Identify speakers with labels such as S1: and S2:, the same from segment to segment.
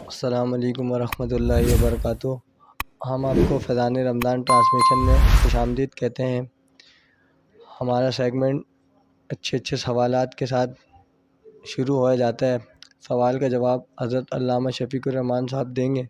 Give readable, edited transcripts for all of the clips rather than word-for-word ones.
S1: السلام علیکم ورحمۃ اللہ وبرکاتہ۔ ہم آپ کو فیضان رمضان ٹرانسمیشن میں خوش آمدید کہتے ہیں۔ ہمارا سیگمنٹ اچھے سوالات کے ساتھ شروع ہو جاتا ہے۔ سوال کا جواب حضرت علامہ شفیق الرحمان صاحب دیں گے۔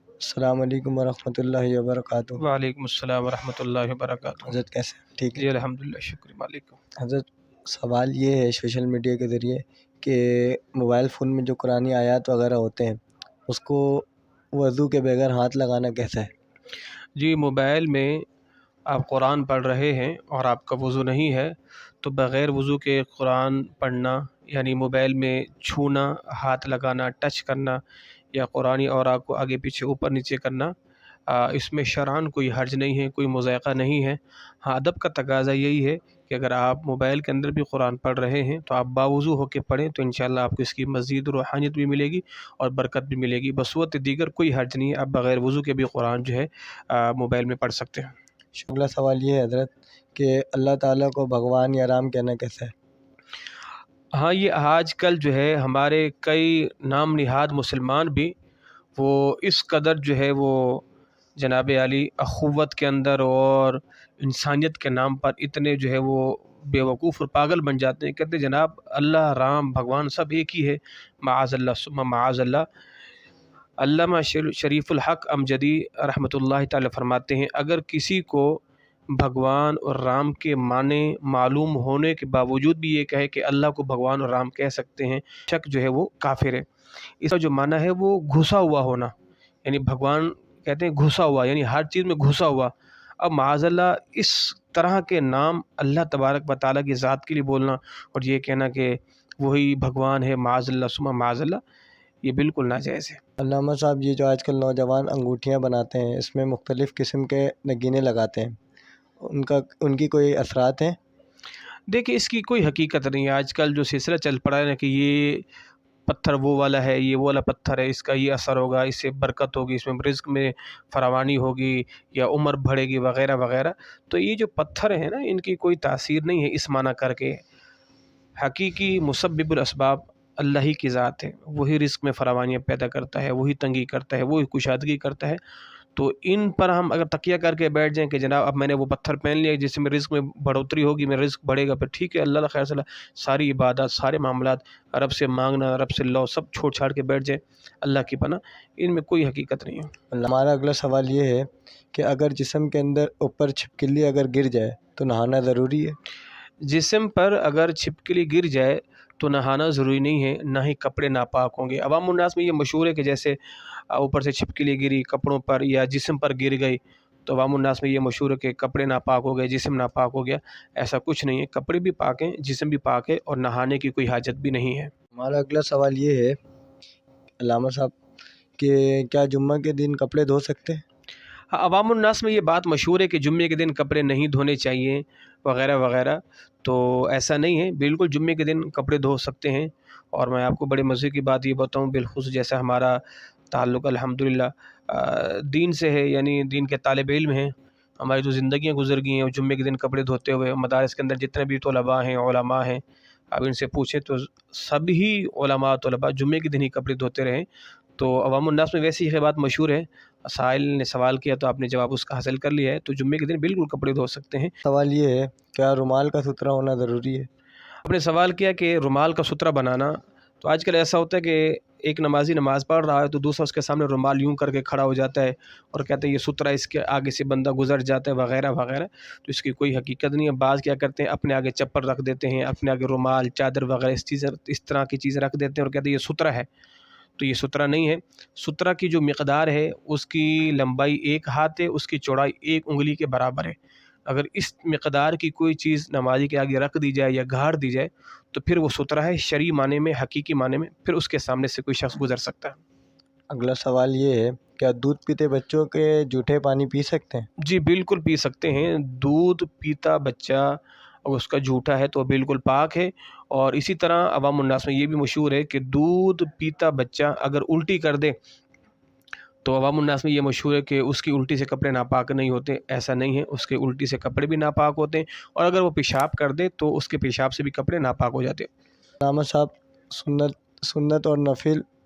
S1: السلام علیکم ورحمۃ اللہ وبرکاتہ۔
S2: وعلیکم السلام ورحمۃ اللہ وبرکاتہ۔
S1: حضرت کیسے ہیں؟ ٹھیک ہے
S2: جی الحمدللہ، شکر مالک کا۔
S1: حضرت، سوال یہ ہے سوشل میڈیا کے ذریعے کہ موبائل فون میں جو قرآنی آیات وغیرہ ہوتے ہیں اس کو وضو کے بغیر ہاتھ لگانا کیسا ہے؟
S2: جی، موبائل میں آپ قرآن پڑھ رہے ہیں اور آپ کا وضو نہیں ہے تو بغیر وضو کے قرآن پڑھنا، یعنی موبائل میں چھونا، ہاتھ لگانا، ٹچ کرنا یا قرآنی اوراق کو آگے پیچھے اوپر نیچے کرنا، اس میں شرعاً کوئی حرج نہیں ہے، کوئی مضائقہ نہیں ہے۔ ہاں، ادب کا تقاضا یہی ہے کہ اگر آپ موبائل کے اندر بھی قرآن پڑھ رہے ہیں تو آپ باوضو ہو کے پڑھیں تو انشاءاللہ آپ کو اس کی مزید روحانیت بھی ملے گی اور برکت بھی ملے گی۔ بصورت دیگر کوئی حرج نہیں ہے، آپ بغیر وضو کے بھی قرآن جو ہے موبائل میں پڑھ سکتے ہیں۔
S1: اگلا سوال یہ ہے حضرت کہ اللہ تعالیٰ کو بھگوان یا رام کہنا کیسا ہے؟
S2: ہاں، یہ آج کل جو ہے ہمارے کئی نام نہاد مسلمان بھی وہ اس قدر جو ہے وہ جناب علی اخوت کے اندر اور انسانیت کے نام پر اتنے جو ہے وہ بے وقوف اور پاگل بن جاتے ہیں، کہتے ہیں جناب اللہ، رام، بھگوان سب ایک ہی ہے۔ معاذ اللہ ثم معاذ اللہ۔ علامہ شریف الحق امجدی رحمۃ اللہ تعالی فرماتے ہیں اگر کسی کو بھگوان اور رام کے معنی معلوم ہونے کے باوجود بھی یہ کہے کہ اللہ کو بھگوان اور رام کہہ سکتے ہیں، شک جو ہے وہ کافر ہے۔ اس کا جو معنی ہے وہ گھسا ہوا ہونا، یعنی بھگوان کہتے ہیں گھسا ہوا، یعنی ہر چیز میں گھسا ہوا۔ اب معاذ اللہ اس طرح کے نام اللہ تبارک و تعالیٰ کی ذات کے لیے بولنا اور یہ کہنا کہ وہی بھگوان ہے، معاذ اللہ ثم معاذ اللہ، یہ بالکل ناجائز ہے۔
S1: علامہ صاحب، یہ جو آج کل نوجوان انگوٹھیاں بناتے ہیں اس میں مختلف قسم کے نگینے لگاتے ہیں، ان کی کوئی اثرات ہیں؟
S2: دیکھیں، اس کی کوئی حقیقت نہیں ہے۔ آج کل جو سلسلہ چل پڑا ہے نا کہ یہ پتھر وہ والا ہے، یہ وہ والا پتھر ہے، اس کا یہ اثر ہوگا، اس سے برکت ہوگی، اس میں رزق میں فراوانی ہوگی یا عمر بڑھے گی وغیرہ وغیرہ، تو یہ جو پتھر ہیں نا ان کی کوئی تاثیر نہیں ہے اس معنی کر کے۔ حقیقی مسبب الاسباب اللہ ہی کی ذات ہے، وہی رزق میں فراوانیاں پیدا کرتا ہے، وہی تنگی کرتا ہے، وہی کشادگی کرتا ہے۔ تو ان پر ہم اگر تکیہ کر کے بیٹھ جائیں کہ جناب اب میں نے وہ پتھر پہن لیا جس سے میں رزق میں بڑھوتری ہوگی، میرا رزق بڑھے گا، پھر ٹھیک ہے، اللہ خیر صلاح، ساری عبادات، سارے معاملات رب سے مانگنا، رب سے لو، سب چھوڑ چھاڑ کے بیٹھ جائیں اللہ کی پناہ، ان میں کوئی حقیقت نہیں ہے۔
S1: ہمارا اگلا سوال یہ ہے کہ اگر جسم کے اندر اوپر چھپکلی اگر گر جائے تو نہانا ضروری ہے؟
S2: جسم پر اگر چھپکلی گر جائے تو نہانا ضروری نہیں ہے، نہ ہی کپڑے ناپاک ہوں گے۔ عوام الناس میں یہ مشہور ہے کہ جیسے اوپر سے چھپکلی گری کپڑوں پر یا جسم پر گر گئی تو عوام الناس میں یہ مشہور ہے کہ کپڑے ناپاک ہو گئے، جسم ناپاک ہو گیا۔ ایسا کچھ نہیں ہے، کپڑے بھی پاک ہیں، جسم بھی پاک ہے اور نہانے کی کوئی حاجت بھی نہیں ہے۔
S1: ہمارا اگلا سوال یہ ہے علامہ صاحب کہ کیا جمعہ کے دن کپڑے دھو سکتے ہیں؟
S2: ہاں، عوام الناس میں یہ بات مشہور ہے کہ جمعے کے دن کپڑے نہیں دھونے چاہیے وغیرہ وغیرہ، تو ایسا نہیں ہے، بالکل جمعے کے دن کپڑے دھو سکتے ہیں۔ اور میں آپ کو بڑے مزے کی بات یہ بتاؤں، بالخصوص جیسا ہمارا تعلق الحمدللہ دین سے ہے، یعنی دین کے طالب علم ہیں، ہماری جو زندگیاں گزر گئی ہیں وہ جمعے کے دن کپڑے دھوتے ہوئے۔ مدارس کے اندر جتنے بھی طلباء ہیں، علماء ہیں، اب ان سے پوچھیں تو سبھی علماء طلباء جمعے کے دن ہی کپڑے دھوتے رہیں۔ تو عوام الناس میں ویسی یہ بات مشہور ہے، سائل نے سوال کیا تو آپ نے جواب اس کا حاصل کر لیا ہے، تو جمعے کے دن بالکل کپڑے دھو سکتے ہیں۔
S1: سوال یہ ہے کیا رومال کا سترہ ہونا ضروری ہے؟
S2: آپ نے سوال کیا کہ رومال کا سترہ بنانا، تو آج کل ایسا ہوتا ہے کہ ایک نمازی نماز پڑھ رہا ہے تو دوسرا اس کے سامنے رومال یوں کر کے کھڑا ہو جاتا ہے اور کہتے ہیں یہ سترہ، اس کے آگے سے بندہ گزر جاتا ہے وغیرہ وغیرہ، تو اس کی کوئی حقیقت نہیں ہے۔ بعض کیا کرتے ہیں اپنے آگے چپل رکھ دیتے ہیں، اپنے آگے رومال، چادر وغیرہ اس طرح کی چیزیں رکھ دیتے ہیں اور کہتے ہیں یہ سترہ ہے، تو یہ سترہ نہیں ہے۔ سترہ کی جو مقدار ہے اس کی لمبائی 1 ہاتھ ہے، اس کی چوڑائی 1 انگلی کے برابر ہے۔ اگر اس مقدار کی کوئی چیز نمازی کے آگے رکھ دی جائے یا گھاڑ دی جائے تو پھر وہ سترہ ہے، شرعی معنی میں، حقیقی معنی میں، پھر اس کے سامنے سے کوئی شخص گزر سکتا ہے۔
S1: اگلا سوال یہ ہے کیا دودھ پیتے بچوں کے جوٹھے پانی پی سکتے ہیں؟
S2: جی بالکل پی سکتے ہیں، دودھ پیتا بچہ اگر اس کا جھوٹا ہے تو بالکل پاک ہے۔ اور اسی طرح عوام الناس میں یہ بھی مشہور ہے کہ دودھ پیتا بچہ اگر الٹی کر دے تو عوام الناس میں یہ مشہور ہے کہ اس کی الٹی سے کپڑے ناپاک نہیں ہوتے، ایسا نہیں ہے، اس کے الٹی سے کپڑے بھی ناپاک ہوتے ہیں، اور اگر وہ پیشاب کر دے تو اس کے پیشاب سے بھی کپڑے ناپاک ہو جاتے ہیں۔
S1: علامہ صاحب، سنت اور نفل